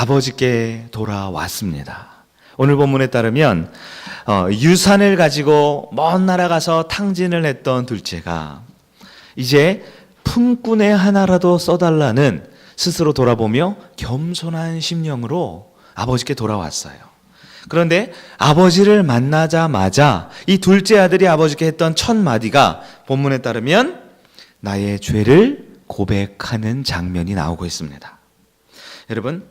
아버지께 돌아왔습니다. 오늘 본문에 따르면 유산을 가지고 먼 나라 가서 탕진을 했던 둘째가 이제 품꾼의 하나라도 써달라는 스스로 돌아보며 겸손한 심령으로 아버지께 돌아왔어요. 그런데 아버지를 만나자마자 이 둘째 아들이 아버지께 했던 첫 마디가 본문에 따르면 나의 죄를 고백하는 장면이 나오고 있습니다. 여러분,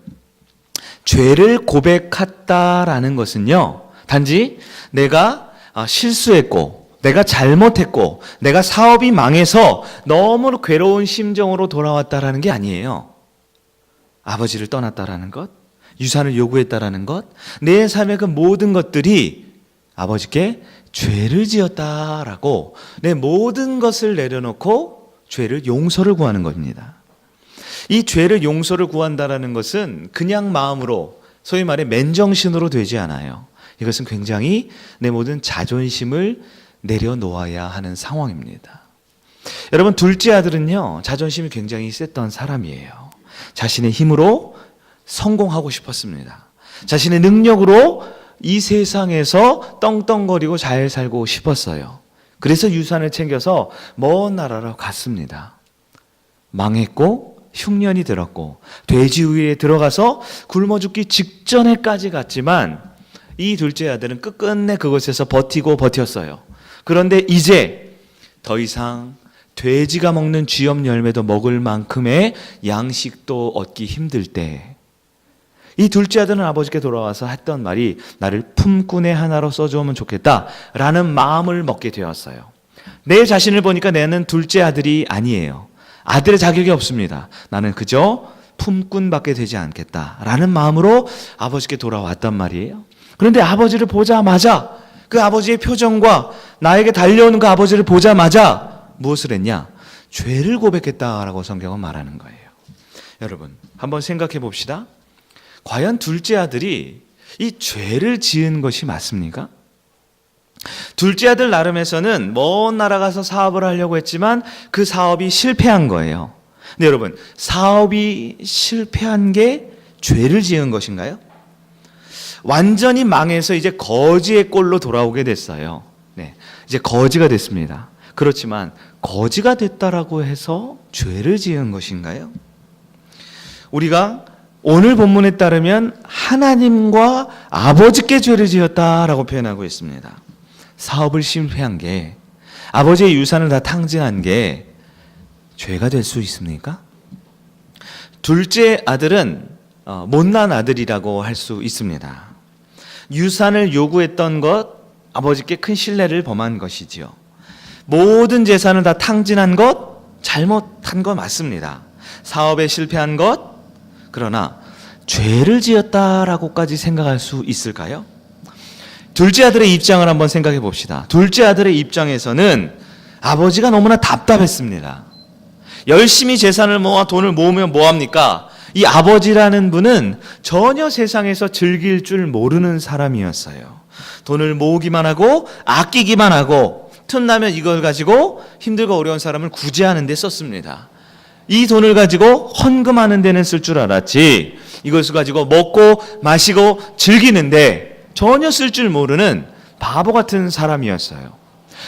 죄를 고백했다라는 것은요, 단지 내가 실수했고 내가 잘못했고 내가 사업이 망해서 너무 괴로운 심정으로 돌아왔다라는 게 아니에요. 아버지를 떠났다라는 것, 유산을 요구했다라는 것, 내 삶의 그 모든 것들이 아버지께 죄를 지었다라고 내 모든 것을 내려놓고 죄를 용서를 구하는 겁니다. 이 죄를 용서를 구한다라는 것은 그냥 마음으로, 소위 말해 맨정신으로 되지 않아요. 이것은 굉장히 내 모든 자존심을 내려놓아야 하는 상황입니다. 여러분, 둘째 아들은요, 자존심이 굉장히 셌던 사람이에요. 자신의 힘으로 성공하고 싶었습니다. 자신의 능력으로 이 세상에서 떵떵거리고 잘 살고 싶었어요. 그래서 유산을 챙겨서 먼 나라로 갔습니다. 망했고 흉년이 들었고 돼지우유에 들어가서 굶어 죽기 직전에까지 갔지만 이 둘째 아들은 끝끝내 그곳에서 버티고 버텼어요. 그런데 이제 더 이상 돼지가 먹는 쥐염 열매도 먹을 만큼의 양식도 얻기 힘들 때 이 둘째 아들은 아버지께 돌아와서 했던 말이 나를 품꾼의 하나로 써주면 좋겠다라는 마음을 먹게 되었어요. 내 자신을 보니까 나는 둘째 아들이 아니에요. 아들의 자격이 없습니다. 나는 그저 품꾼밖에 되지 않겠다라는 마음으로 아버지께 돌아왔단 말이에요. 그런데 아버지를 보자마자 그 아버지의 표정과 나에게 달려오는 그 아버지를 보자마자 무엇을 했냐? 죄를 고백했다라고 성경은 말하는 거예요. 여러분, 한번 생각해 봅시다. 과연 둘째 아들이 이 죄를 지은 것이 맞습니까? 둘째 아들 나름에서는 먼 나라 가서 사업을 하려고 했지만 그 사업이 실패한 거예요. 근데 여러분, 사업이 실패한 게 죄를 지은 것인가요? 완전히 망해서 이제 거지의 꼴로 돌아오게 됐어요. 네, 이제 거지가 됐습니다. 그렇지만 거지가 됐다라고 해서 죄를 지은 것인가요? 우리가 오늘 본문에 따르면 하나님과 아버지께 죄를 지었다라고 표현하고 있습니다. 사업을 실패한 게, 아버지의 유산을 다 탕진한 게 죄가 될 수 있습니까? 둘째 아들은 못난 아들이라고 할 수 있습니다. 유산을 요구했던 것, 아버지께 큰 신뢰를 범한 것이지요. 모든 재산을 다 탕진한 것, 잘못한 것 맞습니다. 사업에 실패한 것, 그러나 죄를 지었다라고까지 생각할 수 있을까요? 둘째 아들의 입장을 한번 생각해 봅시다. 둘째 아들의 입장에서는 아버지가 너무나 답답했습니다. 열심히 재산을 모아 돈을 모으면 뭐합니까? 이 아버지라는 분은 전혀 세상에서 즐길 줄 모르는 사람이었어요. 돈을 모으기만 하고 아끼기만 하고 틈나면 이걸 가지고 힘들고 어려운 사람을 구제하는 데 썼습니다. 이 돈을 가지고 헌금하는 데는 쓸 줄 알았지 이것을 가지고 먹고 마시고 즐기는데 전혀 쓸 줄 모르는 바보 같은 사람이었어요.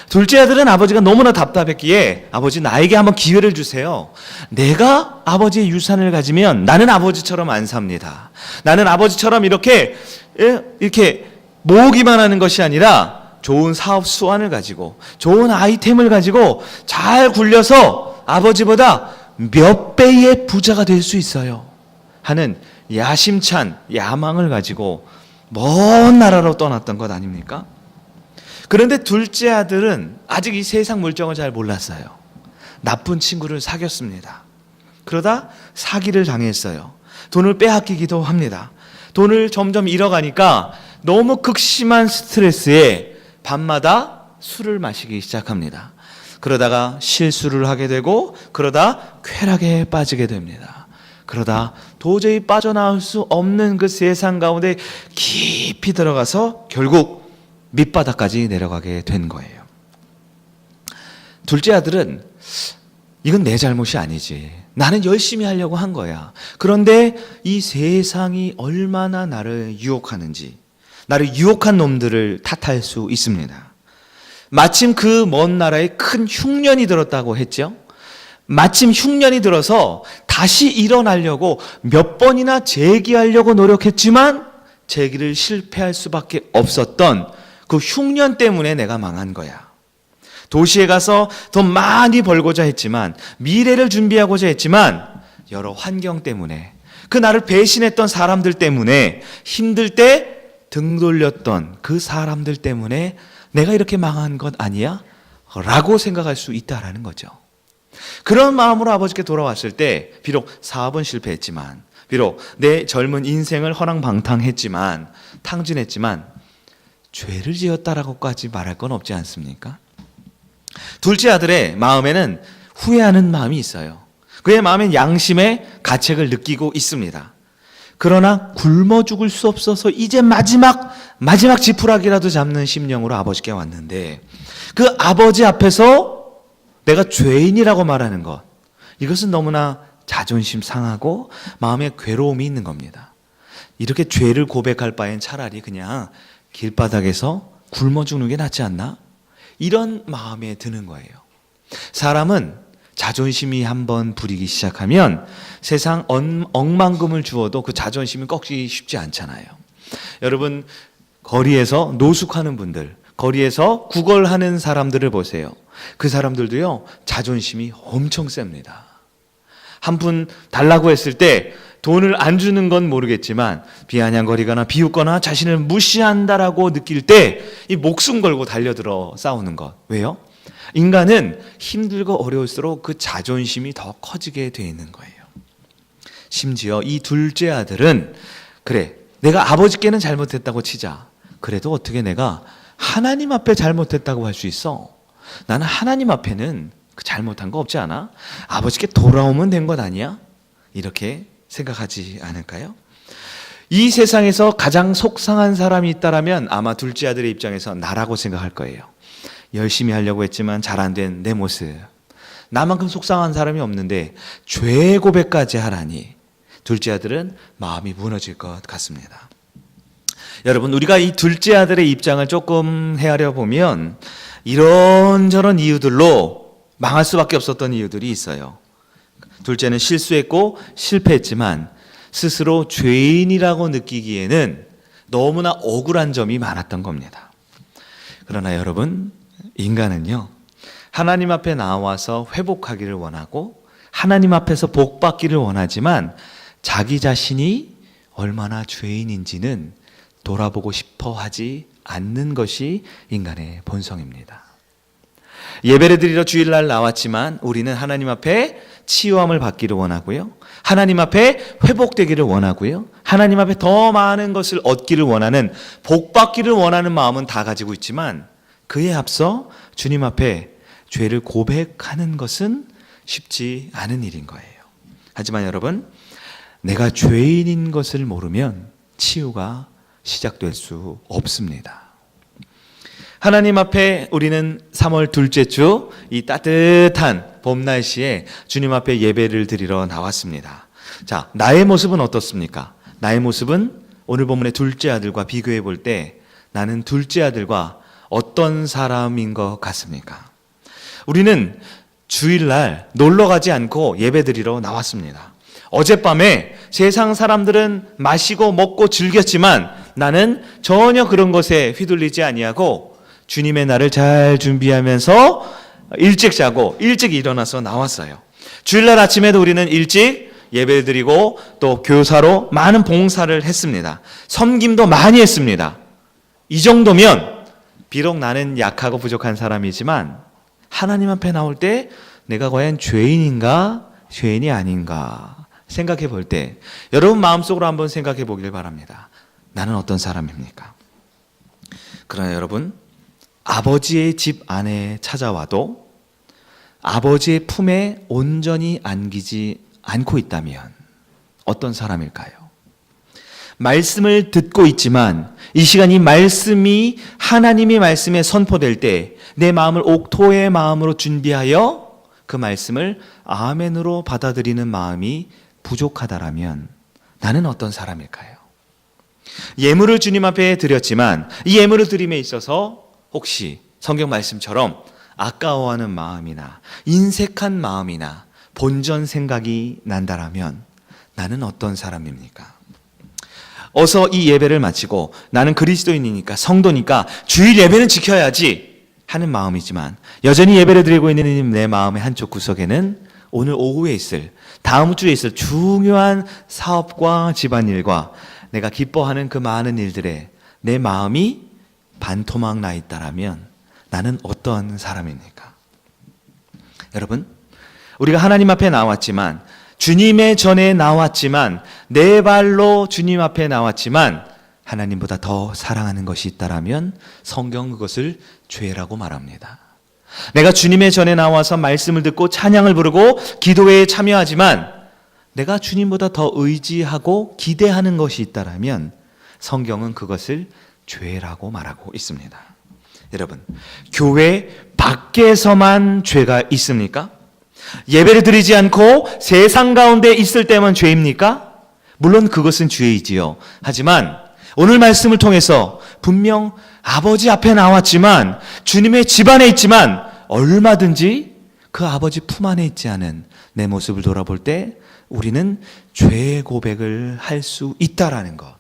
둘째 아들은 아버지가 너무나 답답했기에 아버지 나에게 한번 기회를 주세요. 내가 아버지의 유산을 가지면 나는 아버지처럼 안 삽니다. 나는 아버지처럼 이렇게 모으기만 하는 것이 아니라 좋은 사업 수완을 가지고 좋은 아이템을 가지고 잘 굴려서 아버지보다 몇 배의 부자가 될 수 있어요 하는 야심찬 야망을 가지고 먼 나라로 떠났던 것 아닙니까? 그런데 둘째 아들은 아직 이 세상 물정을 잘 몰랐어요. 나쁜 친구를 사귀었습니다. 그러다 사기를 당했어요. 돈을 빼앗기기도 합니다. 돈을 점점 잃어가니까 너무 극심한 스트레스에 밤마다 술을 마시기 시작합니다. 그러다가 실수를 하게 되고 그러다 쾌락에 빠지게 됩니다. 그러다 도저히 빠져나올 수 없는 그 세상 가운데 깊이 들어가서 결국 밑바닥까지 내려가게 된 거예요. 둘째 아들은 이건 내 잘못이 아니지. 나는 열심히 하려고 한 거야. 그런데 이 세상이 얼마나 나를 유혹하는지, 나를 유혹한 놈들을 탓할 수 있습니다. 마침 그 먼 나라에 큰 흉년이 들었다고 했죠. 마침 흉년이 들어서 다시 일어나려고 몇 번이나 재기하려고 노력했지만 재기를 실패할 수밖에 없었던 그 흉년 때문에 내가 망한 거야. 도시에 가서 돈 많이 벌고자 했지만, 미래를 준비하고자 했지만, 여러 환경 때문에, 그 나를 배신했던 사람들 때문에, 힘들 때 등 돌렸던 그 사람들 때문에 내가 이렇게 망한 것 아니야? 라고 생각할 수 있다라는 거죠. 그런 마음으로 아버지께 돌아왔을 때 비록 사업은 실패했지만, 비록 내 젊은 인생을 허랑방탕했지만, 탕진했지만 죄를 지었다라고까지 말할 건 없지 않습니까? 둘째 아들의 마음에는 후회하는 마음이 있어요. 그의 마음엔 양심의 가책을 느끼고 있습니다. 그러나 굶어 죽을 수 없어서 이제 마지막 지푸라기라도 잡는 심령으로 아버지께 왔는데, 그 아버지 앞에서 내가 죄인이라고 말하는 것, 이것은 너무나 자존심 상하고 마음에 괴로움이 있는 겁니다. 이렇게 죄를 고백할 바엔 차라리 그냥 길바닥에서 굶어 죽는 게 낫지 않나? 이런 마음에 드는 거예요. 사람은 자존심이 한번 부리기 시작하면 세상 억만금을 주어도 그 자존심이 꺾기 쉽지 않잖아요. 여러분, 거리에서 노숙하는 분들, 거리에서 구걸하는 사람들을 보세요. 그 사람들도요, 자존심이 엄청 셉니다. 한 푼 달라고 했을 때 돈을 안 주는 건 모르겠지만 비아냥거리거나 비웃거나 자신을 무시한다라고 느낄 때 이 목숨 걸고 달려들어 싸우는 것. 왜요? 인간은 힘들고 어려울수록 그 자존심이 더 커지게 돼 있는 거예요. 심지어 이 둘째 아들은, 그래, 내가 아버지께는 잘못했다고 치자. 그래도 어떻게 내가 하나님 앞에 잘못했다고 할 수 있어? 나는 하나님 앞에는 그 잘못한 거 없지 않아? 아버지께 돌아오면 된 것 아니야? 이렇게 생각하지 않을까요? 이 세상에서 가장 속상한 사람이 있다라면 아마 둘째 아들의 입장에서 나라고 생각할 거예요. 열심히 하려고 했지만 잘 안 된 내 모습. 나만큼 속상한 사람이 없는데 죄 고백까지 하라니 둘째 아들은 마음이 무너질 것 같습니다. 여러분, 우리가 이 둘째 아들의 입장을 조금 헤아려 보면 이런저런 이유들로 망할 수밖에 없었던 이유들이 있어요. 둘째는 실수했고 실패했지만 스스로 죄인이라고 느끼기에는 너무나 억울한 점이 많았던 겁니다. 그러나 여러분, 인간은요, 하나님 앞에 나와서 회복하기를 원하고 하나님 앞에서 복받기를 원하지만 자기 자신이 얼마나 죄인인지는 돌아보고 싶어 하지 않는 것이 인간의 본성입니다. 예배를 드리러 주일날 나왔지만 우리는 하나님 앞에 치유함을 받기를 원하고요, 하나님 앞에 회복되기를 원하고요, 하나님 앞에 더 많은 것을 얻기를 원하는, 복받기를 원하는 마음은 다 가지고 있지만 그에 앞서 주님 앞에 죄를 고백하는 것은 쉽지 않은 일인 거예요. 하지만 여러분, 내가 죄인인 것을 모르면 치유가 시작될 수 없습니다. 하나님 앞에 우리는 3월 둘째 주 이 따뜻한 봄 날씨에 주님 앞에 예배를 드리러 나왔습니다. 자, 나의 모습은 어떻습니까? 나의 모습은 오늘 본문의 둘째 아들과 비교해 볼 때 나는 둘째 아들과 어떤 사람인 것 같습니까? 우리는 주일날 놀러 가지 않고 예배 드리러 나왔습니다. 어젯밤에 세상 사람들은 마시고 먹고 즐겼지만 나는 전혀 그런 것에 휘둘리지 아니하고 주님의 날을 잘 준비하면서 일찍 자고 일찍 일어나서 나왔어요. 주일날 아침에도 우리는 일찍 예배를 드리고 또 교사로 많은 봉사를 했습니다. 섬김도 많이 했습니다. 이 정도면 비록 나는 약하고 부족한 사람이지만 하나님 앞에 나올 때 내가 과연 죄인인가 죄인이 아닌가 생각해 볼 때 여러분 마음속으로 한번 생각해 보길 바랍니다. 나는 어떤 사람입니까? 그러나 여러분, 아버지의 집 안에 찾아와도 아버지의 품에 온전히 안기지 않고 있다면 어떤 사람일까요? 말씀을 듣고 있지만 이 시간 이 말씀이 하나님의 말씀에 선포될 때 내 마음을 옥토의 마음으로 준비하여 그 말씀을 아멘으로 받아들이는 마음이 부족하다라면 나는 어떤 사람일까요? 예물을 주님 앞에 드렸지만 이 예물을 드림에 있어서 혹시 성경 말씀처럼 아까워하는 마음이나 인색한 마음이나 본전 생각이 난다라면 나는 어떤 사람입니까? 어서 이 예배를 마치고 나는 그리스도인이니까 성도니까 주일 예배는 지켜야지 하는 마음이지만 여전히 예배를 드리고 있는 내 마음의 한쪽 구석에는 오늘 오후에 있을, 다음 주에 있을 중요한 사업과 집안일과 내가 기뻐하는 그 많은 일들에 내 마음이 반토막 나 있다라면 나는 어떤 사람입니까? 여러분, 우리가 하나님 앞에 나왔지만, 주님의 전에 나왔지만, 내 발로 주님 앞에 나왔지만 하나님보다 더 사랑하는 것이 있다라면 성경은 그것을 죄라고 말합니다. 내가 주님의 전에 나와서 말씀을 듣고 찬양을 부르고 기도회에 참여하지만 내가 주님보다 더 의지하고 기대하는 것이 있다라면 성경은 그것을 죄라고 말하고 있습니다. 여러분, 교회 밖에서만 죄가 있습니까? 예배를 드리지 않고 세상 가운데 있을 때만 죄입니까? 물론 그것은 죄이지요. 하지만 오늘 말씀을 통해서 분명 아버지 앞에 나왔지만 주님의 집안에 있지만 얼마든지 그 아버지 품 안에 있지 않은 내 모습을 돌아볼 때 우리는 죄 고백을 할 수 있다라는 것.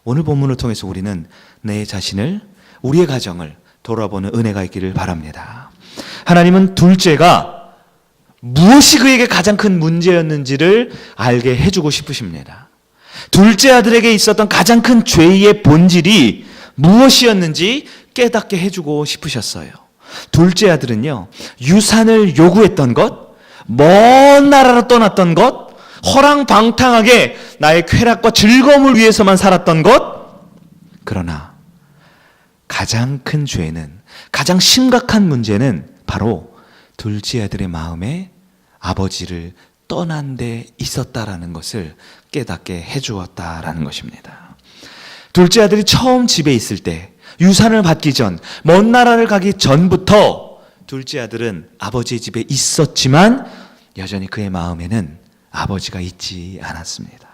오늘 본문을 통해서 우리는 내 자신을, 우리의 가정을 돌아보는 은혜가 있기를 바랍니다. 하나님은 둘째가 무엇이 그에게 가장 큰 문제였는지를 알게 해주고 싶으십니다. 둘째 아들에게 있었던 가장 큰 죄의 본질이 무엇이었는지 깨닫게 해주고 싶으셨어요. 둘째 아들은요, 유산을 요구했던 것, 먼 나라로 떠났던 것, 허랑방탕하게 나의 쾌락과 즐거움을 위해서만 살았던 것. 그러나 가장 큰 죄는, 가장 심각한 문제는 바로 둘째 아들의 마음에 아버지를 떠난 데 있었다라는 것을 깨닫게 해주었다라는 것입니다. 둘째 아들이 처음 집에 있을 때, 유산을 받기 전, 먼 나라를 가기 전부터 둘째 아들은 아버지의 집에 있었지만 여전히 그의 마음에는 아버지가 있지 않았습니다.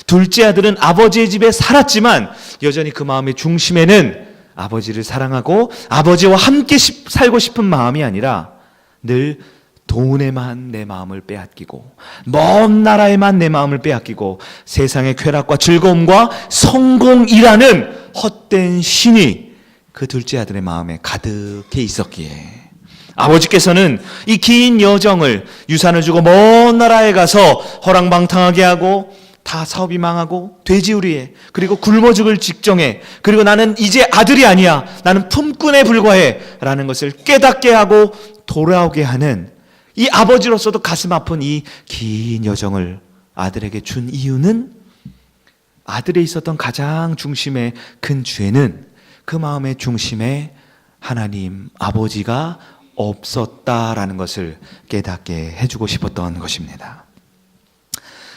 둘째 아들은 아버지의 집에 살았지만 여전히 그 마음의 중심에는 아버지를 사랑하고 아버지와 함께 살고 싶은 마음이 아니라 늘 돈에만 내 마음을 빼앗기고 먼 나라에만 내 마음을 빼앗기고 세상의 쾌락과 즐거움과 성공이라는 헛된 신이 그 둘째 아들의 마음에 가득해 있었기에 아버지께서는 이 긴 여정을, 유산을 주고 먼 나라에 가서 허랑방탕하게 하고 다 사업이 망하고 돼지우리에, 그리고 굶어 죽을 직정에, 그리고 나는 이제 아들이 아니야, 나는 품꾼에 불과해 라는 것을 깨닫게 하고 돌아오게 하는 이 아버지로서도 가슴 아픈 이 긴 여정을 아들에게 준 이유는, 아들에 있었던 가장 중심의 큰 죄는 그 마음의 중심에 하나님 아버지가 없었다라는 것을 깨닫게 해주고 싶었던 것입니다.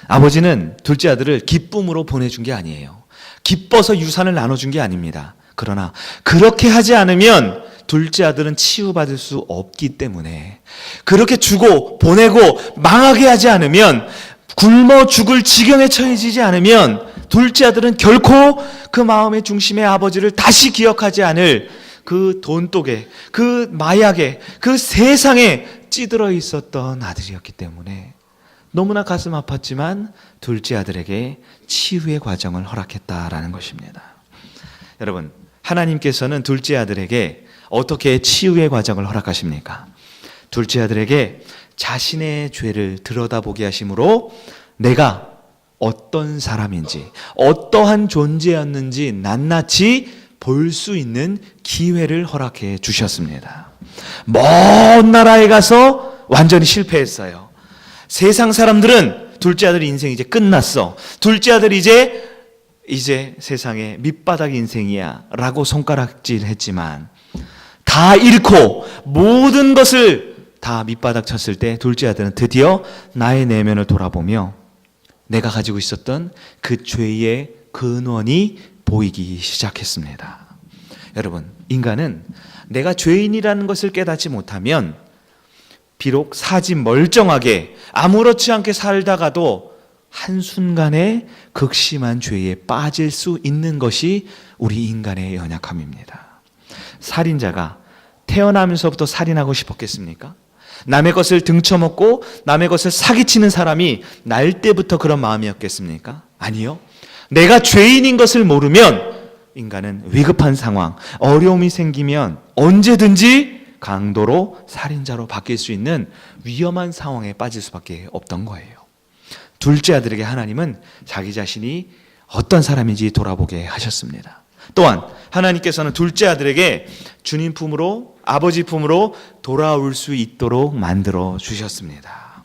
아버지는 둘째 아들을 기쁨으로 보내준 게 아니에요. 기뻐서 유산을 나눠준 게 아닙니다. 그러나 그렇게 하지 않으면 둘째 아들은 치유받을 수 없기 때문에, 그렇게 주고 보내고 망하게 하지 않으면, 굶어 죽을 지경에 처해지지 않으면 둘째 아들은 결코 그 마음의 중심의 아버지를 다시 기억하지 않을 그 돈독에, 그 마약에, 그 세상에 찌들어 있었던 아들이었기 때문에 너무나 가슴 아팠지만 둘째 아들에게 치유의 과정을 허락했다라는 것입니다. 여러분, 하나님께서는 둘째 아들에게 어떻게 치유의 과정을 허락하십니까? 둘째 아들에게 자신의 죄를 들여다보게 하심으로 내가 어떤 사람인지, 어떠한 존재였는지 낱낱이 볼 수 있는 기회를 허락해 주셨습니다. 먼 나라에 가서 완전히 실패했어요. 세상 사람들은 둘째 아들 인생 이제 끝났어, 둘째 아들 이제 세상에 밑바닥 인생이야 라고 손가락질 했지만, 다 잃고 모든 것을 다 밑바닥 쳤을 때 둘째 아들은 드디어 나의 내면을 돌아보며 내가 가지고 있었던 그 죄의 근원이 보이기 시작했습니다. 여러분, 인간은 내가 죄인이라는 것을 깨닫지 못하면 비록 사지 멀쩡하게 아무렇지 않게 살다가도 한순간에 극심한 죄에 빠질 수 있는 것이 우리 인간의 연약함입니다. 살인자가 태어나면서부터 살인하고 싶었겠습니까? 남의 것을 등쳐먹고 남의 것을 사기치는 사람이 날 때부터 그런 마음이었겠습니까? 아니요. 내가 죄인인 것을 모르면 인간은 위급한 상황, 어려움이 생기면 언제든지 강도로 살인자로 바뀔 수 있는 위험한 상황에 빠질 수밖에 없던 거예요. 둘째 아들에게 하나님은 자기 자신이 어떤 사람인지 돌아보게 하셨습니다. 또한 하나님께서는 둘째 아들에게 주님 품으로, 아버지 품으로 돌아올 수 있도록 만들어 주셨습니다.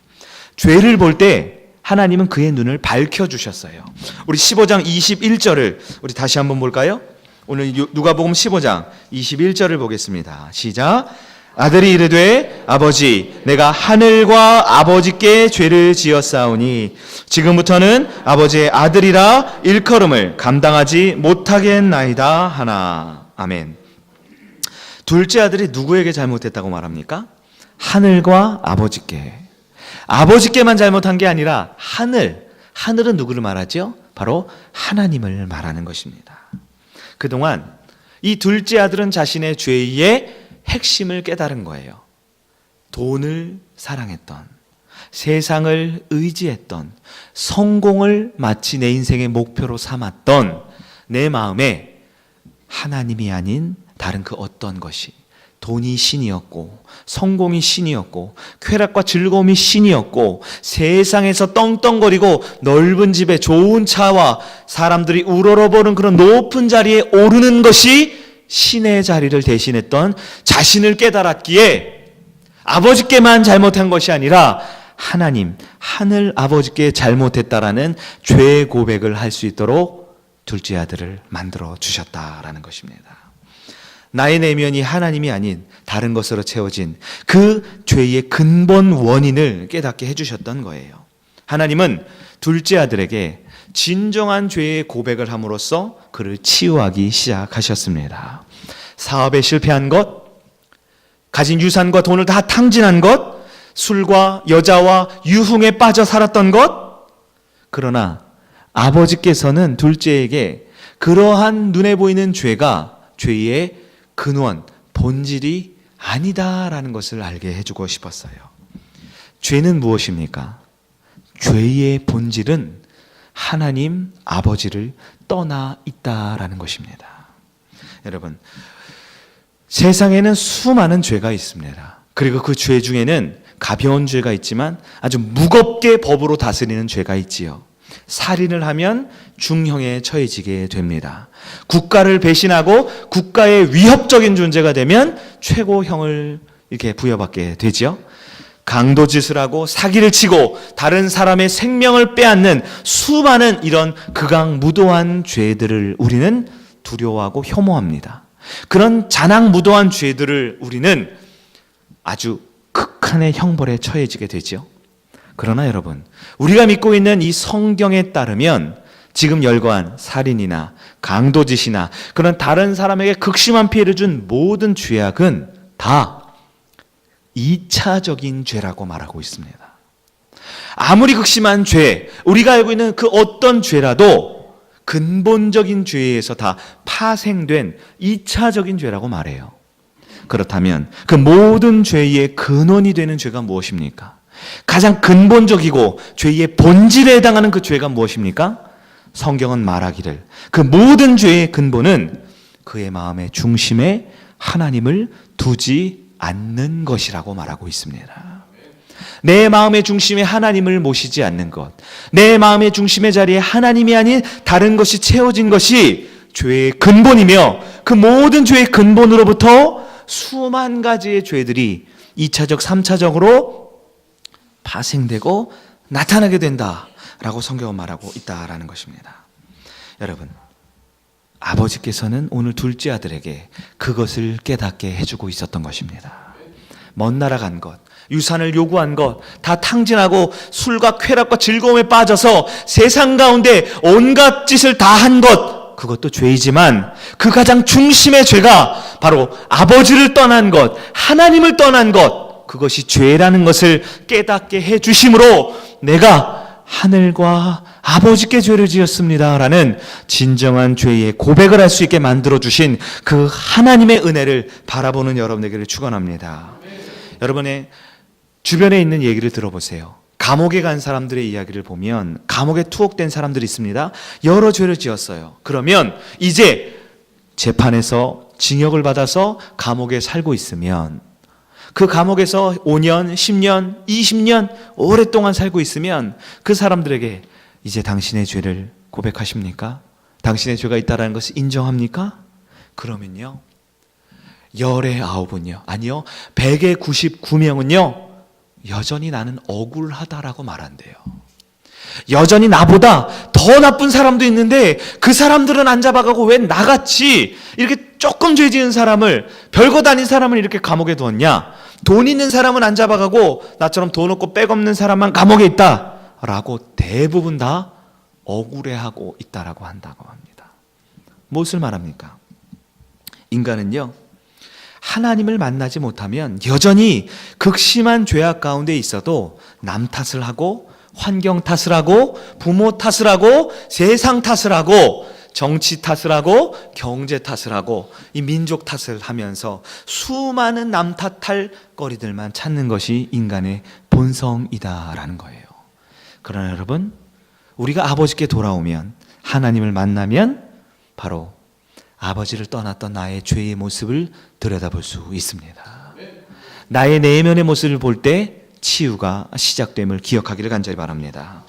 죄를 볼 때 하나님은 그의 눈을 밝혀주셨어요. 우리 15장 21절을 우리 다시 한번 볼까요? 오늘 누가복음 15장 21절을 보겠습니다. 시작. 아들이 이르되 아버지 내가 하늘과 아버지께 죄를 지었사오니 지금부터는 아버지의 아들이라 일컬음을 감당하지 못하겠나이다 하나. 아멘. 둘째 아들이 누구에게 잘못했다고 말합니까? 하늘과 아버지께. 아버지께만 잘못한 게 아니라 하늘은 누구를 말하죠? 바로 하나님을 말하는 것입니다. 그동안 이 둘째 아들은 자신의 죄의 핵심을 깨달은 거예요. 돈을 사랑했던, 세상을 의지했던, 성공을 마치 내 인생의 목표로 삼았던 내 마음에 하나님이 아닌 다른 그 어떤 것이, 돈이 신이었고 성공이 신이었고 쾌락과 즐거움이 신이었고 세상에서 떵떵거리고 넓은 집에 좋은 차와 사람들이 우러러보는 그런 높은 자리에 오르는 것이 신의 자리를 대신했던 자신을 깨달았기에 아버지께만 잘못한 것이 아니라 하나님, 하늘 아버지께 잘못했다라는 죄 고백을 할 수 있도록 둘째 아들을 만들어 주셨다라는 것입니다. 나의 내면이 하나님이 아닌 다른 것으로 채워진 그 죄의 근본 원인을 깨닫게 해주셨던 거예요. 하나님은 둘째 아들에게 진정한 죄의 고백을 함으로써 그를 치유하기 시작하셨습니다. 사업에 실패한 것, 가진 유산과 돈을 다 탕진한 것, 술과 여자와 유흥에 빠져 살았던 것. 그러나 아버지께서는 둘째에게 그러한 눈에 보이는 죄가 죄의 근원, 본질이 아니다라는 것을 알게 해주고 싶었어요. 죄는 무엇입니까? 죄의 본질은 하나님 아버지를 떠나 있다라는 것입니다. 여러분, 세상에는 수많은 죄가 있습니다. 그리고 그 죄 중에는 가벼운 죄가 있지만 아주 무겁게 법으로 다스리는 죄가 있지요. 살인을 하면 중형에 처해지게 됩니다. 국가를 배신하고 국가의 위협적인 존재가 되면 최고형을 이렇게 부여받게 되죠. 강도짓을 하고 사기를 치고 다른 사람의 생명을 빼앗는 수많은 이런 극악무도한 죄들을 우리는 두려워하고 혐오합니다. 그런 잔악무도한 죄들을 우리는 아주 극한의 형벌에 처해지게 되죠. 그러나 여러분, 우리가 믿고 있는 이 성경에 따르면 지금 열거한 살인이나 강도짓이나 그런 다른 사람에게 극심한 피해를 준 모든 죄악은 다 2차적인 죄라고 말하고 있습니다. 아무리 극심한 죄, 우리가 알고 있는 그 어떤 죄라도 근본적인 죄에서 다 파생된 2차적인 죄라고 말해요. 그렇다면 그 모든 죄의 근원이 되는 죄가 무엇입니까? 가장 근본적이고 죄의 본질에 해당하는 그 죄가 무엇입니까? 성경은 말하기를 그 모든 죄의 근본은 그의 마음의 중심에 하나님을 두지 않는 것이라고 말하고 있습니다. 내 마음의 중심에 하나님을 모시지 않는 것, 내 마음의 중심의 자리에 하나님이 아닌 다른 것이 채워진 것이 죄의 근본이며 그 모든 죄의 근본으로부터 수만 가지의 죄들이 2차적, 3차적으로 파생되고 나타나게 된다라고 성경은 말하고 있다라는 것입니다. 여러분, 아버지께서는 오늘 둘째 아들에게 그것을 깨닫게 해주고 있었던 것입니다. 먼 나라 간 것, 유산을 요구한 것, 다 탕진하고 술과 쾌락과 즐거움에 빠져서 세상 가운데 온갖 짓을 다 한 것, 그것도 죄이지만 그 가장 중심의 죄가 바로 아버지를 떠난 것, 하나님을 떠난 것, 그것이 죄라는 것을 깨닫게 해주심으로 내가 하늘과 아버지께 죄를 지었습니다 라는 진정한 죄의 고백을 할 수 있게 만들어주신 그 하나님의 은혜를 바라보는 여러분에게 축원합니다. 여러분의 주변에 있는 얘기를 들어보세요. 감옥에 간 사람들의 이야기를 보면 감옥에 투옥된 사람들이 있습니다. 여러 죄를 지었어요. 그러면 이제 재판에서 징역을 받아서 감옥에 살고 있으면 그 감옥에서 5년, 10년, 20년 오랫동안 살고 있으면 그 사람들에게 이제 당신의 죄를 고백하십니까? 당신의 죄가 있다는 것을 인정합니까? 그러면요 19은요 아니요 199명은요 여전히 나는 억울하다라고 말한대요. 여전히 나보다 더 나쁜 사람도 있는데 그 사람들은 안 잡아가고 왜 나같이 이렇게 조금 죄 지은 사람을, 별거 아닌 사람을 이렇게 감옥에 두었냐? 돈 있는 사람은 안 잡아가고 나처럼 돈 없고 백 없는 사람만 감옥에 있다라고 대부분 다 억울해하고 있다라고 한다고 합니다. 무엇을 말합니까? 인간은요 하나님을 만나지 못하면 여전히 극심한 죄악 가운데 있어도 남 탓을 하고 환경 탓을 하고 부모 탓을 하고 세상 탓을 하고 정치 탓을 하고 경제 탓을 하고 이 민족 탓을 하면서 수많은 남 탓할 거리들만 찾는 것이 인간의 본성이다라는 거예요. 그러나 여러분 우리가 아버지께 돌아오면 하나님을 만나면 바로 아버지를 떠났던 나의 죄의 모습을 들여다볼 수 있습니다. 나의 내면의 모습을 볼 때 치유가 시작됨을 기억하기를 간절히 바랍니다.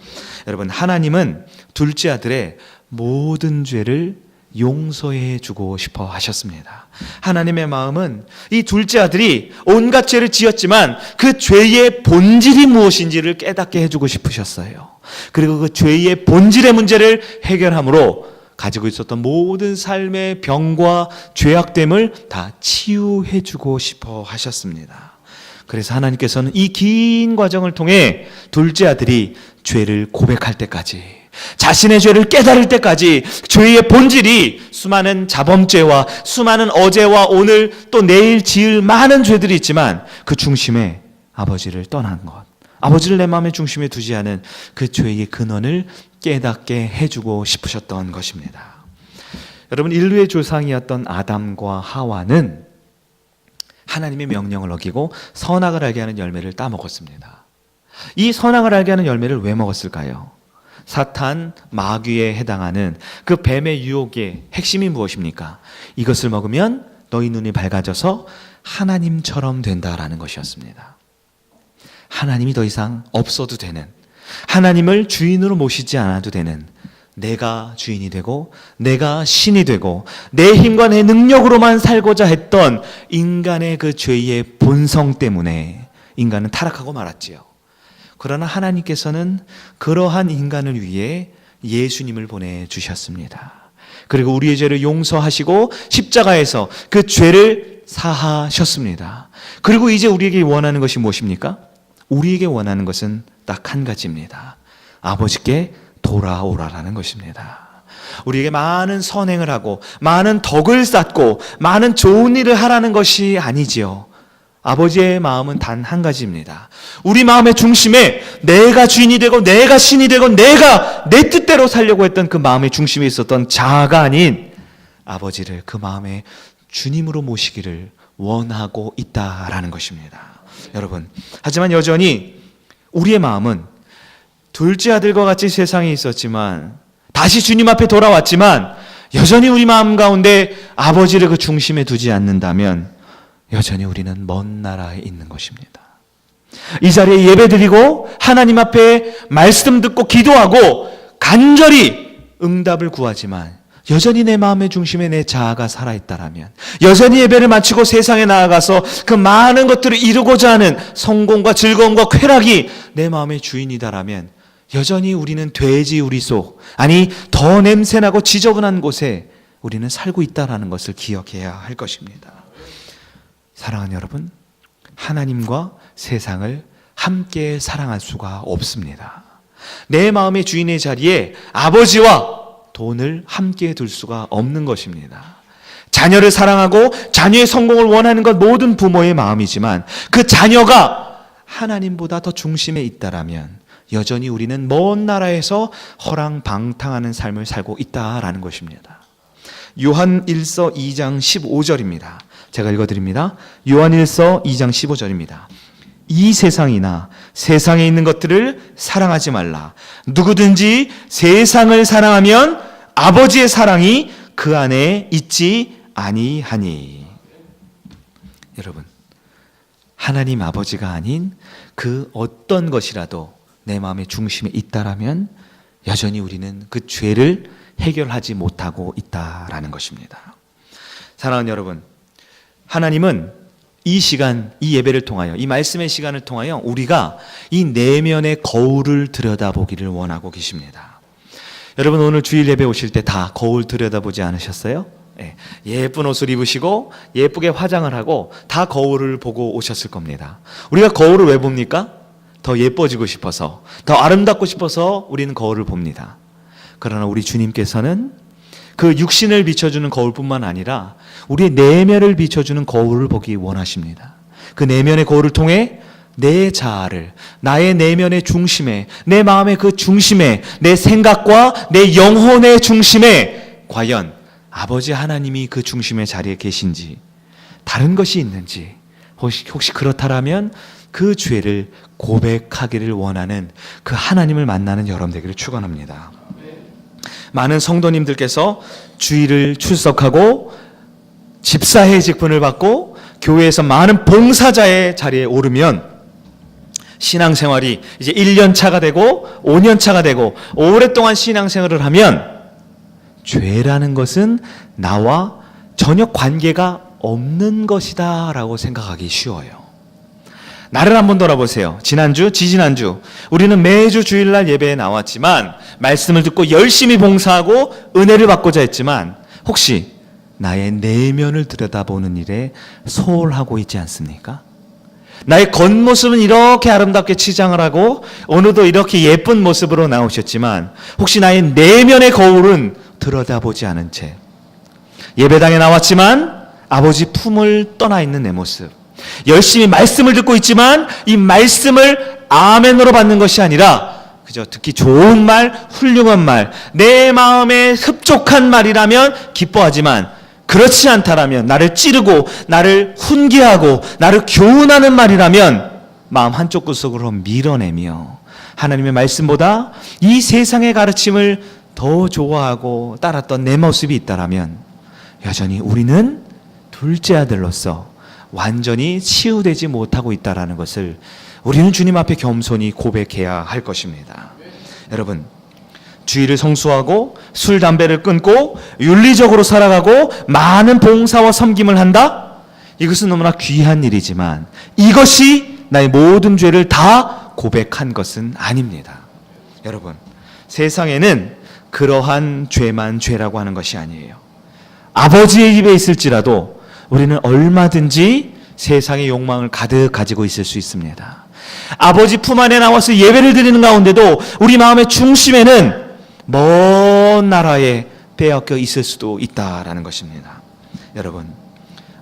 여러분 하나님은 둘째 아들의 모든 죄를 용서해 주고 싶어 하셨습니다. 하나님의 마음은 이 둘째 아들이 온갖 죄를 지었지만 그 죄의 본질이 무엇인지를 깨닫게 해주고 싶으셨어요. 그리고 그 죄의 본질의 문제를 해결함으로 가지고 있었던 모든 삶의 병과 죄악됨을 다 치유해 주고 싶어 하셨습니다. 그래서 하나님께서는 이 긴 과정을 통해 둘째 아들이 죄를 고백할 때까지, 자신의 죄를 깨달을 때까지, 죄의 본질이 수많은 자범죄와 수많은 어제와 오늘 또 내일 지을 많은 죄들이 있지만 그 중심에 아버지를 떠난 것, 아버지를 내 마음의 중심에 두지 않은 그 죄의 근원을 깨닫게 해주고 싶으셨던 것입니다. 여러분 인류의 조상이었던 아담과 하와는 하나님의 명령을 어기고 선악을 알게 하는 열매를 따먹었습니다. 이 선악을 알게 하는 열매를 왜 먹었을까요? 사탄, 마귀에 해당하는 그 뱀의 유혹의 핵심이 무엇입니까? 이것을 먹으면 너희 눈이 밝아져서 하나님처럼 된다라는 것이었습니다. 하나님이 더 이상 없어도 되는, 하나님을 주인으로 모시지 않아도 되는, 내가 주인이 되고 내가 신이 되고 내 힘과 내 능력으로만 살고자 했던 인간의 그 죄의 본성 때문에 인간은 타락하고 말았지요. 그러나 하나님께서는 그러한 인간을 위해 예수님을 보내주셨습니다. 그리고 우리의 죄를 용서하시고 십자가에서 그 죄를 사하셨습니다. 그리고 이제 우리에게 원하는 것이 무엇입니까? 우리에게 원하는 것은 딱 한 가지입니다. 아버지께 돌아오라라는 것입니다. 우리에게 많은 선행을 하고 많은 덕을 쌓고 많은 좋은 일을 하라는 것이 아니지요. 아버지의 마음은 단 한 가지입니다. 우리 마음의 중심에 내가 주인이 되고 내가 신이 되고 내가 내 뜻대로 살려고 했던 그 마음의 중심에 있었던 자아가 아닌 아버지를 그 마음의 주님으로 모시기를 원하고 있다라는 것입니다. 여러분, 하지만 여전히 우리의 마음은 둘째 아들과 같이 세상에 있었지만 다시 주님 앞에 돌아왔지만 여전히 우리 마음 가운데 아버지를 그 중심에 두지 않는다면 여전히 우리는 먼 나라에 있는 것입니다. 이 자리에 예배드리고 하나님 앞에 말씀 듣고 기도하고 간절히 응답을 구하지만 여전히 내 마음의 중심에 내 자아가 살아있다라면, 여전히 예배를 마치고 세상에 나아가서 그 많은 것들을 이루고자 하는 성공과 즐거움과 쾌락이 내 마음의 주인이다라면 여전히 우리는 돼지 우리 속, 아니 더 냄새나고 지저분한 곳에 우리는 살고 있다는 것을 기억해야 할 것입니다. 사랑하는 여러분, 하나님과 세상을 함께 사랑할 수가 없습니다. 내 마음의 주인의 자리에 아버지와 돈을 함께 둘 수가 없는 것입니다. 자녀를 사랑하고 자녀의 성공을 원하는 것 모든 부모의 마음이지만 그 자녀가 하나님보다 더 중심에 있다라면 여전히 우리는 먼 나라에서 허랑방탕하는 삶을 살고 있다라는 것입니다. 요한 1서 2장 15절입니다. 제가 읽어드립니다. 요한 1서 2장 15절입니다. 이 세상이나 세상에 있는 것들을 사랑하지 말라. 누구든지 세상을 사랑하면 아버지의 사랑이 그 안에 있지 아니하니. 여러분, 하나님 아버지가 아닌 그 어떤 것이라도 내 마음의 중심에 있다라면 여전히 우리는 그 죄를 해결하지 못하고 있다라는 것입니다. 사랑하는 여러분, 하나님은 이 시간, 이 예배를 통하여, 이 말씀의 시간을 통하여 우리가 이 내면의 거울을 들여다보기를 원하고 계십니다. 여러분, 오늘 주일 예배 오실 때 다 거울 들여다보지 않으셨어요? 예쁜 옷을 입으시고 예쁘게 화장을 하고 다 거울을 보고 오셨을 겁니다. 우리가 거울을 왜 봅니까? 더 예뻐지고 싶어서, 더 아름답고 싶어서 우리는 거울을 봅니다. 그러나 우리 주님께서는 그 육신을 비춰주는 거울뿐만 아니라 우리의 내면을 비춰주는 거울을 보기 원하십니다. 그 내면의 거울을 통해 내 자아를, 나의 내면의 중심에, 내 마음의 그 중심에, 내 생각과 내 영혼의 중심에 과연 아버지 하나님이 그 중심의 자리에 계신지, 다른 것이 있는지, 혹시 그렇다라면 그 죄를 고백하기를 원하는 그 하나님을 만나는 여러분 되기를 축원합니다. 많은 성도님들께서 주일을 출석하고 집사의 직분을 받고 교회에서 많은 봉사자의 자리에 오르면 신앙생활이 이제 1년 차가 되고 5년 차가 되고 오랫동안 신앙생활을 하면 죄라는 것은 나와 전혀 관계가 없는 것이다 라고 생각하기 쉬워요. 나를 한번 돌아보세요. 지난주, 지지난주 우리는 매주 주일날 예배에 나왔지만 말씀을 듣고 열심히 봉사하고 은혜를 받고자 했지만 혹시 나의 내면을 들여다보는 일에 소홀하고 있지 않습니까? 나의 겉모습은 이렇게 아름답게 치장을 하고 오늘도 이렇게 예쁜 모습으로 나오셨지만 혹시 나의 내면의 거울은 들여다보지 않은 채 예배당에 나왔지만 아버지 품을 떠나 있는 내 모습, 열심히 말씀을 듣고 있지만 이 말씀을 아멘으로 받는 것이 아니라 그저 듣기 좋은 말, 훌륭한 말, 내 마음에 흡족한 말이라면 기뻐하지만 그렇지 않다라면 나를 찌르고 나를 훈계하고 나를 교훈하는 말이라면 마음 한쪽 구석으로 밀어내며 하나님의 말씀보다 이 세상의 가르침을 더 좋아하고 따랐던 내 모습이 있다라면 여전히 우리는 둘째 아들로서 완전히 치유되지 못하고 있다는 것을 우리는 주님 앞에 겸손히 고백해야 할 것입니다. 여러분, 주일을 성수하고 술, 담배를 끊고 윤리적으로 살아가고 많은 봉사와 섬김을 한다? 이것은 너무나 귀한 일이지만 이것이 나의 모든 죄를 다 고백한 것은 아닙니다. 여러분, 세상에는 그러한 죄만 죄라고 하는 것이 아니에요. 아버지의 입에 있을지라도 우리는 얼마든지 세상의 욕망을 가득 가지고 있을 수 있습니다. 아버지 품 안에 나와서 예배를 드리는 가운데도 우리 마음의 중심에는 먼 나라에 빼앗겨 있을 수도 있다라는 것입니다. 여러분,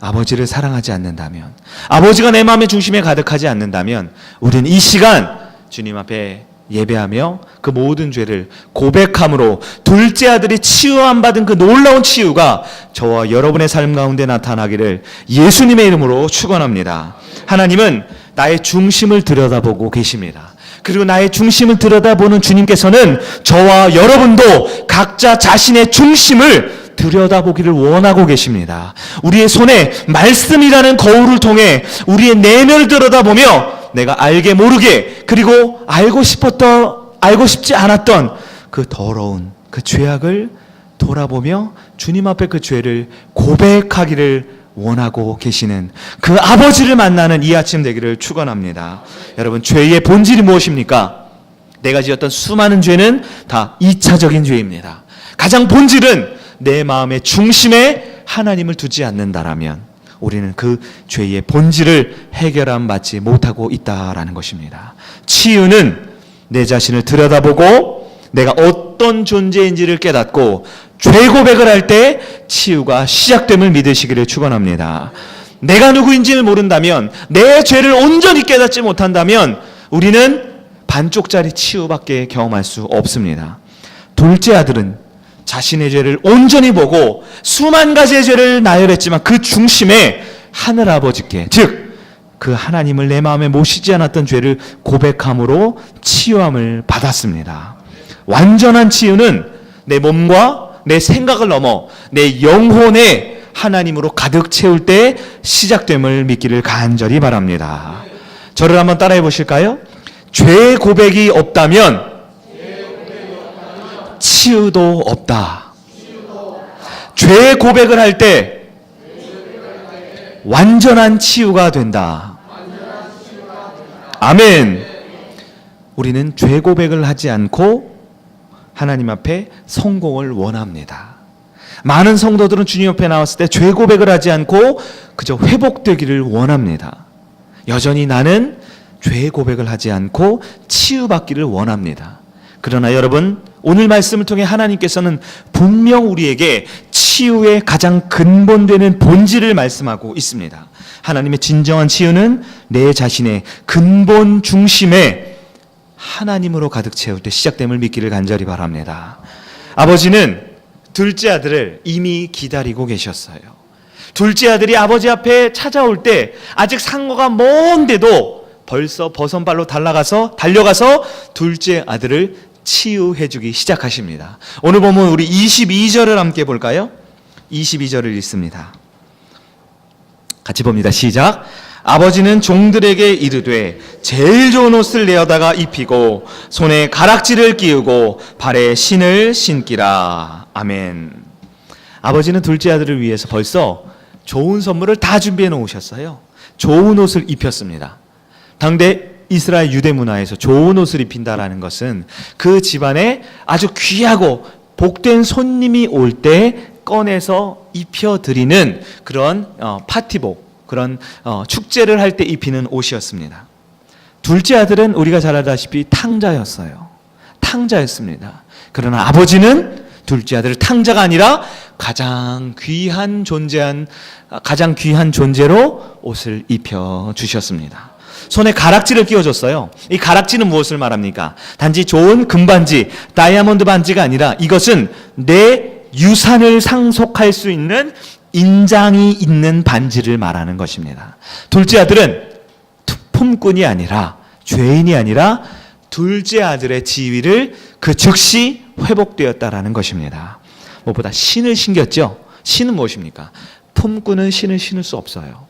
아버지를 사랑하지 않는다면, 아버지가 내 마음의 중심에 가득하지 않는다면 우리는 이 시간 주님 앞에 예배하며 그 모든 죄를 고백함으로 둘째 아들이 치유함 받은 그 놀라운 치유가 저와 여러분의 삶 가운데 나타나기를 예수님의 이름으로 축원합니다. 하나님은 나의 중심을 들여다보고 계십니다. 그리고 나의 중심을 들여다보는 주님께서는 저와 여러분도 각자 자신의 중심을 들여다보기를 원하고 계십니다. 우리의 손에 말씀이라는 거울을 통해 우리의 내면을 들여다보며 내가 알게 모르게 그리고 알고 싶지 않았던 그 더러운 그 죄악을 돌아보며 주님 앞에 그 죄를 고백하기를 원하고 계시는 그 아버지를 만나는 이 아침 되기를 축원합니다. 여러분, 죄의 본질이 무엇입니까? 내가 지었던 수많은 죄는 다 2차적인 죄입니다. 가장 본질은 내 마음의 중심에 하나님을 두지 않는다라면 우리는 그 죄의 본질을 해결함 받지 못하고 있다라는 것입니다. 치유는 내 자신을 들여다보고 내가 어떤 존재인지를 깨닫고 죄 고백을 할 때 치유가 시작됨을 믿으시기를 축원합니다. 내가 누구인지를 모른다면, 내 죄를 온전히 깨닫지 못한다면 우리는 반쪽짜리 치유밖에 경험할 수 없습니다. 둘째 아들은 자신의 죄를 온전히 보고 수만 가지의 죄를 나열했지만 그 중심에 하늘아버지께, 즉 그 하나님을 내 마음에 모시지 않았던 죄를 고백함으로 치유함을 받았습니다. 완전한 치유는 내 몸과 내 생각을 넘어 내 영혼에 하나님으로 가득 채울 때 시작됨을 믿기를 간절히 바랍니다. 저를 한번 따라해 보실까요? 죄 고백이 없다면 치유도 없다. 죄 고백을 할 때 완전한 치유가 된다. 아멘. 우리는 죄 고백을 하지 않고 하나님 앞에 성공을 원합니다. 많은 성도들은 주님 옆에 나왔을 때 죄 고백을 하지 않고 그저 회복되기를 원합니다. 여전히 나는 죄 고백을 하지 않고 치유받기를 원합니다. 그러나 여러분, 오늘 말씀을 통해 하나님께서는 분명 우리에게 치유의 가장 근본되는 본질을 말씀하고 있습니다. 하나님의 진정한 치유는 내 자신의 근본 중심에 하나님으로 가득 채울 때 시작됨을 믿기를 간절히 바랍니다. 아버지는 둘째 아들을 이미 기다리고 계셨어요. 둘째 아들이 아버지 앞에 찾아올 때 아직 상거가 먼데도 벌써 버선발로 달려가서 둘째 아들을 치유해주기 시작하십니다. 오늘 보면 우리 22절을 함께 볼까요? 22절을 읽습니다. 같이 봅니다. 시작. 아버지는 종들에게 이르되 제일 좋은 옷을 내어다가 입히고 손에 가락지를 끼우고 발에 신을 신기라. 아멘. 아버지는 둘째 아들을 위해서 벌써 좋은 선물을 다 준비해 놓으셨어요. 좋은 옷을 입혔습니다. 당대 이스라엘 유대 문화에서 좋은 옷을 입힌다라는 것은 그 집안에 아주 귀하고 복된 손님이 올 때 꺼내서 입혀드리는 그런 파티복, 그런 축제를 할 때 입히는 옷이었습니다. 둘째 아들은 우리가 잘 알다시피 탕자였어요. 탕자였습니다. 그러나 아버지는 둘째 아들을 탕자가 아니라 가장 귀한 존재로 옷을 입혀 주셨습니다. 손에 가락지를 끼워줬어요. 이 가락지는 무엇을 말합니까? 단지 좋은 금반지, 다이아몬드 반지가 아니라 이것은 내 유산을 상속할 수 있는 인장이 있는 반지를 말하는 것입니다. 둘째 아들은 품꾼이 아니라, 죄인이 아니라 둘째 아들의 지위를 그 즉시 회복되었다라는 것입니다. 무엇보다 신을 신겼죠. 신은 무엇입니까? 품꾼은 신을 신을 수 없어요.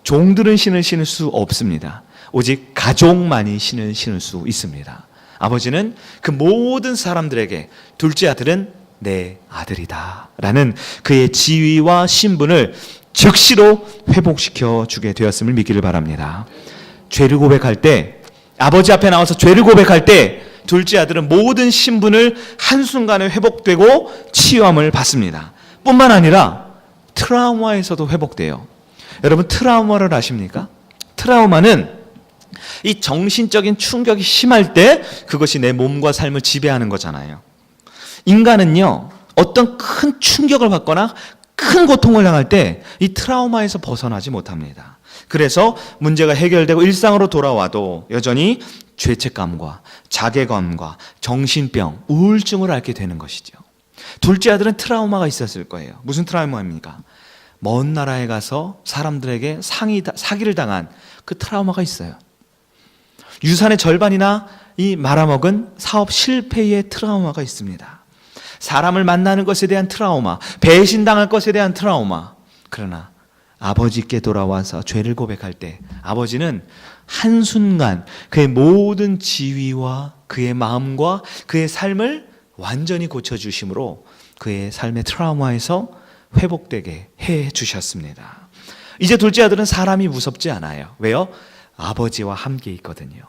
종들은 신을 신을 수 없습니다. 오직 가족만이 신을 신을 수 있습니다. 아버지는 그 모든 사람들에게 둘째 아들은 내 아들이다 라는 그의 지위와 신분을 즉시로 회복시켜 주게 되었음을 믿기를 바랍니다. 죄를 고백할 때, 아버지 앞에 나와서 죄를 고백할 때 둘째 아들은 모든 신분을 한순간에 회복되고 치유함을 받습니다. 뿐만 아니라 트라우마에서도 회복돼요. 여러분, 트라우마를 아십니까? 트라우마는 이 정신적인 충격이 심할 때 그것이 내 몸과 삶을 지배하는 거잖아요. 인간은요, 어떤 큰 충격을 받거나 큰 고통을 당할 때 이 트라우마에서 벗어나지 못합니다. 그래서 문제가 해결되고 일상으로 돌아와도 여전히 죄책감과 자괴감과 정신병, 우울증을 앓게 되는 것이죠. 둘째 아들은 트라우마가 있었을 거예요. 무슨 트라우마입니까? 먼 나라에 가서 사람들에게 사기를 당한 그 트라우마가 있어요. 유산의 절반이나 이 말아먹은 사업 실패의 트라우마가 있습니다. 사람을 만나는 것에 대한 트라우마, 배신당할 것에 대한 트라우마. 그러나 아버지께 돌아와서 죄를 고백할 때 아버지는 한순간 그의 모든 지위와 그의 마음과 그의 삶을 완전히 고쳐주심으로 그의 삶의 트라우마에서 회복되게 해주셨습니다. 이제 둘째 아들은 사람이 무섭지 않아요. 왜요? 아버지와 함께 있거든요.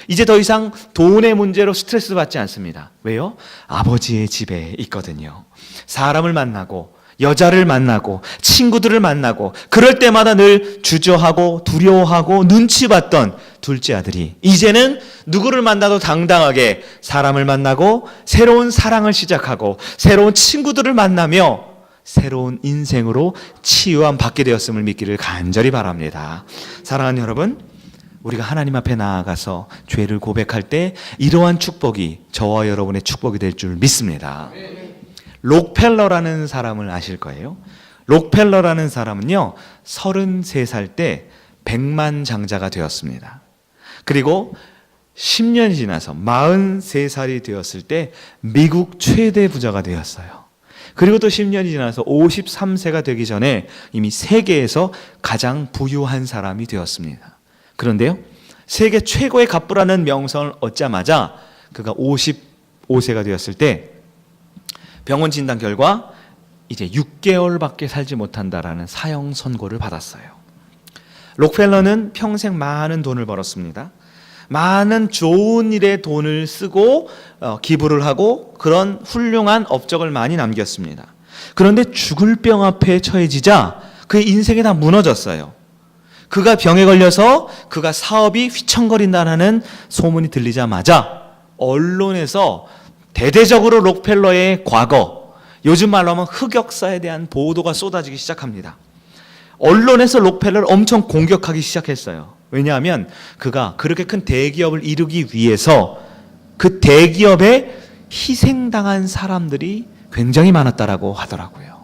이제 더 이상 돈의 문제로 스트레스 받지 않습니다. 왜요? 아버지의 집에 있거든요. 사람을 만나고 여자를 만나고 친구들을 만나고 그럴 때마다 늘 주저하고 두려워하고 눈치 봤던 둘째 아들이 이제는 누구를 만나도 당당하게 사람을 만나고 새로운 사랑을 시작하고 새로운 친구들을 만나며 새로운 인생으로 치유함 받게 되었음을 믿기를 간절히 바랍니다. 사랑하는 여러분, 우리가 하나님 앞에 나아가서 죄를 고백할 때 이러한 축복이 저와 여러분의 축복이 될 줄 믿습니다. 록펠러라는 사람을 아실 거예요. 록펠러라는 사람은요, 33살 때 백만장자가 되었습니다. 그리고 10년이 지나서 43살이 되었을 때 미국 최대 부자가 되었어요. 그리고 또 10년이 지나서 53세가 되기 전에 이미 세계에서 가장 부유한 사람이 되었습니다. 그런데요, 세계 최고의 갑부라는 명성을 얻자마자 그가 55세가 되었을 때 병원 진단 결과 이제 6개월밖에 살지 못한다라는 사형 선고를 받았어요. 록펠러는 평생 많은 돈을 벌었습니다. 많은 좋은 일에 돈을 쓰고 기부를 하고 그런 훌륭한 업적을 많이 남겼습니다. 그런데 죽을 병 앞에 처해지자 그의 인생이 다 무너졌어요. 그가 병에 걸려서 그가 사업이 휘청거린다는 소문이 들리자마자 언론에서 대대적으로 록펠러의 과거, 요즘 말로 하면 흑역사에 대한 보도가 쏟아지기 시작합니다. 언론에서 록펠러를 엄청 공격하기 시작했어요. 왜냐하면 그가 그렇게 큰 대기업을 이루기 위해서 그 대기업에 희생당한 사람들이 굉장히 많았다라고 하더라고요.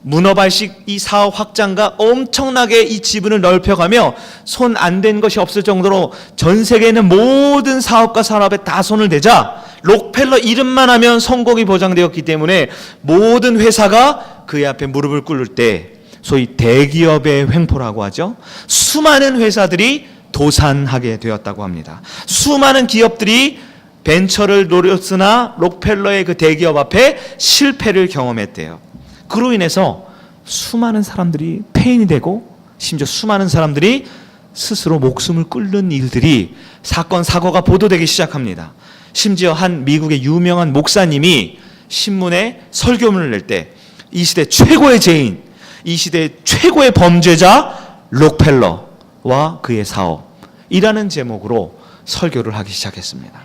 문어발식 이 사업 확장과 엄청나게 이 지분을 넓혀가며 손 안 댄 것이 없을 정도로 전 세계에 있는 모든 사업과 산업에 다 손을 대자 록펠러 이름만 하면 성공이 보장되었기 때문에 모든 회사가 그의 앞에 무릎을 꿇을 때 소위 대기업의 횡포라고 하죠. 수많은 회사들이 도산하게 되었다고 합니다. 수많은 기업들이 벤처를 노렸으나 록펠러의 그 대기업 앞에 실패를 경험했대요. 그로 인해서 수많은 사람들이 폐인이 되고 심지어 수많은 사람들이 스스로 목숨을 끊는 일들이 사건 사고가 보도되기 시작합니다. 심지어 한 미국의 유명한 목사님이 신문에 설교문을 낼 때 이 시대 최고의 죄인, 이 시대 최고의 범죄자 록펠러와 그의 사업이라는 제목으로 설교를 하기 시작했습니다.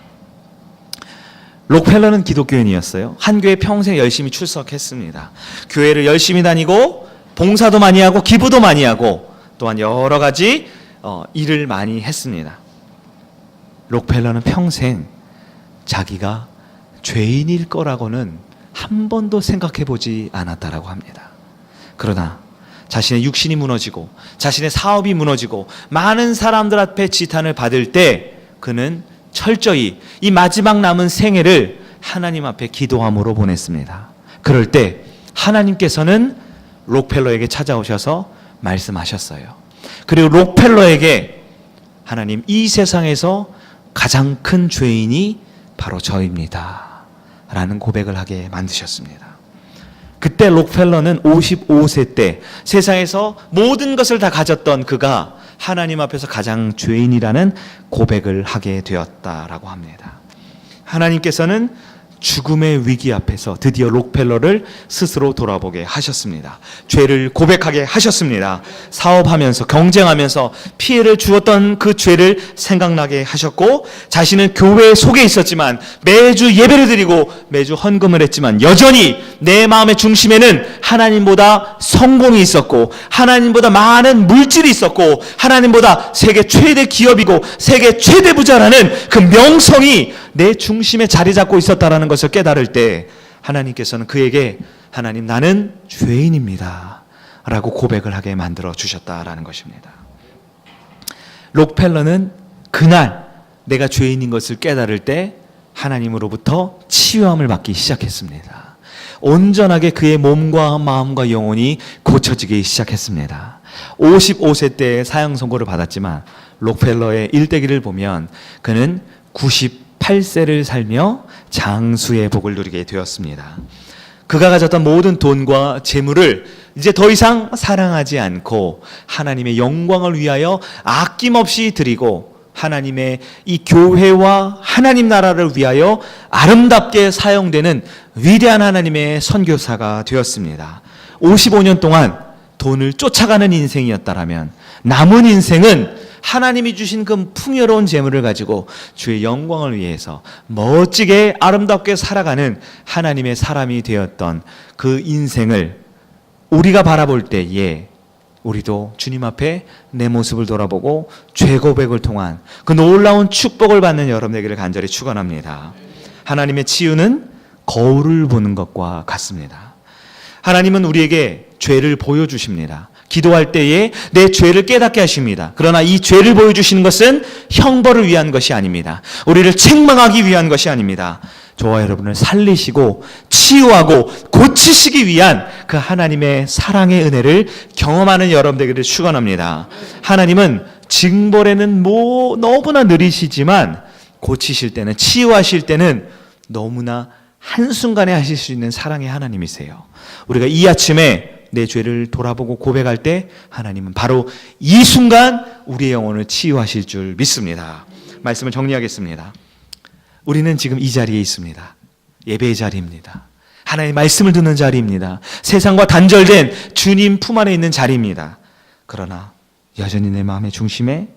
록펠러는 기독교인이었어요. 한 교회 평생 열심히 출석했습니다. 교회를 열심히 다니고 봉사도 많이 하고 기부도 많이 하고 또한 여러 가지 일을 많이 했습니다. 록펠러는 평생 자기가 죄인일 거라고는 한 번도 생각해 보지 않았다라고 합니다. 그러나 자신의 육신이 무너지고 자신의 사업이 무너지고 많은 사람들 앞에 지탄을 받을 때 그는 철저히 이 마지막 남은 생애를 하나님 앞에 기도함으로 보냈습니다. 그럴 때 하나님께서는 록펠러에게 찾아오셔서 말씀하셨어요. 그리고 록펠러에게 하나님, 이 세상에서 가장 큰 죄인이 바로 저입니다 라는 고백을 하게 만드셨습니다. 그때 록펠러는 55세 때 세상에서 모든 것을 다 가졌던 그가 하나님 앞에서 가장 죄인이라는 고백을 하게 되었다라고 합니다. 하나님께서는 죽음의 위기 앞에서 드디어 록펠러를 스스로 돌아보게 하셨습니다. 죄를 고백하게 하셨습니다. 사업하면서 경쟁하면서 피해를 주었던 그 죄를 생각나게 하셨고 자신은 교회 속에 있었지만 매주 예배를 드리고 매주 헌금을 했지만 여전히 내 마음의 중심에는 하나님보다 성공이 있었고 하나님보다 많은 물질이 있었고 하나님보다 세계 최대 기업이고 세계 최대 부자라는 그 명성이 내 중심에 자리 잡고 있었다라는 것을 깨달을 때 하나님께서는 그에게 하나님, 나는 죄인입니다 라고 고백을 하게 만들어 주셨다라는 것입니다. 록펠러는 그날 내가 죄인인 것을 깨달을 때 하나님으로부터 치유함을 받기 시작했습니다. 온전하게 그의 몸과 마음과 영혼이 고쳐지기 시작했습니다. 55세 때 사형 선고를 받았지만 록펠러의 일대기를 보면 그는 98세를 살며 장수의 복을 누리게 되었습니다. 그가 가졌던 모든 돈과 재물을 이제 더 이상 사랑하지 않고 하나님의 영광을 위하여 아낌없이 드리고 하나님의 이 교회와 하나님 나라를 위하여 아름답게 사용되는 위대한 하나님의 선교사가 되었습니다. 55년 동안 돈을 쫓아가는 인생이었다라면 남은 인생은 하나님이 주신 그 풍요로운 재물을 가지고 주의 영광을 위해서 멋지게 아름답게 살아가는 하나님의 사람이 되었던 그 인생을 우리가 바라볼 때에 우리도 주님 앞에 내 모습을 돌아보고 죄 고백을 통한 그 놀라운 축복을 받는 여러분에게를 간절히 축원합니다. 하나님의 치유는 거울을 보는 것과 같습니다. 하나님은 우리에게 죄를 보여주십니다. 기도할 때에 내 죄를 깨닫게 하십니다. 그러나 이 죄를 보여주시는 것은 형벌을 위한 것이 아닙니다. 우리를 책망하기 위한 것이 아닙니다. 저와 여러분을 살리시고 치유하고 고치시기 위한 그 하나님의 사랑의 은혜를 경험하는 여러분들에게 축원합니다. 하나님은 징벌에는 너무나 느리시지만 고치실 때는, 치유하실 때는 너무나 한순간에 하실 수 있는 사랑의 하나님이세요. 우리가 이 아침에 내 죄를 돌아보고 고백할 때 하나님은 바로 이 순간 우리의 영혼을 치유하실 줄 믿습니다. 말씀을 정리하겠습니다. 우리는 지금 이 자리에 있습니다. 예배의 자리입니다. 하나님의 말씀을 듣는 자리입니다. 세상과 단절된 주님 품 안에 있는 자리입니다. 그러나 여전히 내 마음의 중심에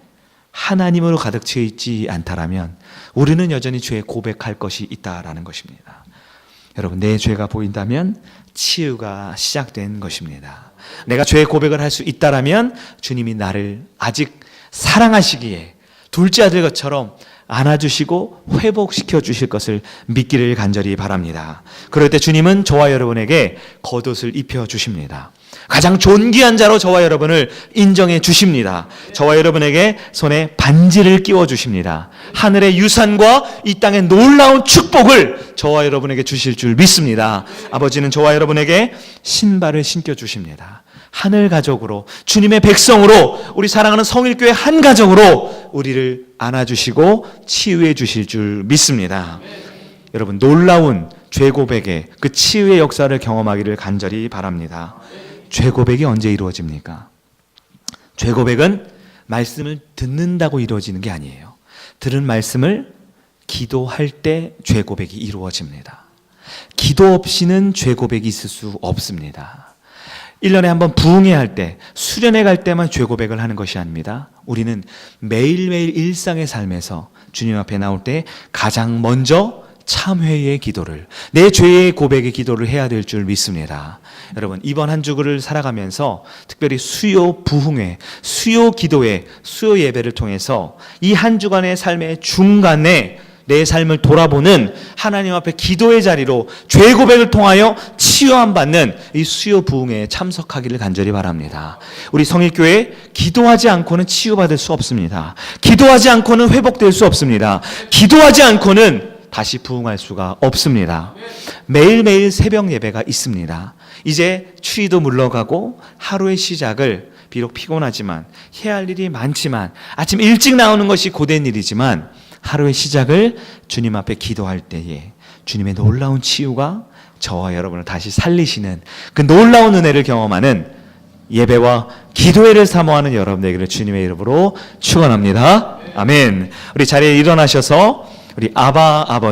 하나님으로 가득 채워 있지 않다라면 우리는 여전히 죄에 고백할 것이 있다라는 것입니다. 여러분, 내 죄가 보인다면 치유가 시작된 것입니다. 내가 죄의 고백을 할 수 있다라면 주님이 나를 아직 사랑하시기에 둘째 아들 것처럼 안아주시고 회복시켜 주실 것을 믿기를 간절히 바랍니다. 그럴 때 주님은 저와 여러분에게 겉옷을 입혀 주십니다. 가장 존귀한 자로 저와 여러분을 인정해 주십니다. 저와 여러분에게 손에 반지를 끼워 주십니다. 하늘의 유산과 이 땅의 놀라운 축복을 저와 여러분에게 주실 줄 믿습니다. 아버지는 저와 여러분에게 신발을 신겨 주십니다. 하늘 가족으로, 주님의 백성으로, 우리 사랑하는 성일교회 한 가족으로 우리를 안아주시고 치유해 주실 줄 믿습니다. 여러분, 놀라운 죄 고백의 그 치유의 역사를 경험하기를 간절히 바랍니다. 죄 고백이 언제 이루어집니까? 죄 고백은 말씀을 듣는다고 이루어지는 게 아니에요. 들은 말씀을 기도할 때 죄 고백이 이루어집니다. 기도 없이는 죄 고백이 있을 수 없습니다. 1년에 한 번 부흥회 할 때, 수련회 갈 때만 죄 고백을 하는 것이 아닙니다. 우리는 매일매일 일상의 삶에서 주님 앞에 나올 때 가장 먼저 참회의 기도를, 내 죄의 고백의 기도를 해야 될 줄 믿습니다. 여러분, 이번 한 주를 살아가면서 특별히 수요 부흥회, 수요 기도회, 수요 예배를 통해서 이 한 주간의 삶의 중간에 내 삶을 돌아보는 하나님 앞에 기도의 자리로 죄 고백을 통하여 치유함 받는 이 수요 부흥회에 참석하기를 간절히 바랍니다. 우리 성일교회 기도하지 않고는 치유받을 수 없습니다. 기도하지 않고는 회복될 수 없습니다. 기도하지 않고는 다시 부흥할 수가 없습니다. 매일매일 새벽 예배가 있습니다. 이제 추위도 물러가고 하루의 시작을 비록 피곤하지만 해야 할 일이 많지만 아침 일찍 나오는 것이 고된 일이지만 하루의 시작을 주님 앞에 기도할 때에 주님의 놀라운 치유가 저와 여러분을 다시 살리시는 그 놀라운 은혜를 경험하는 예배와 기도회를 사모하는 여러분에게를 주님의 이름으로 축원합니다. 아멘. 우리 자리에 일어나셔서 우리 아바 아버지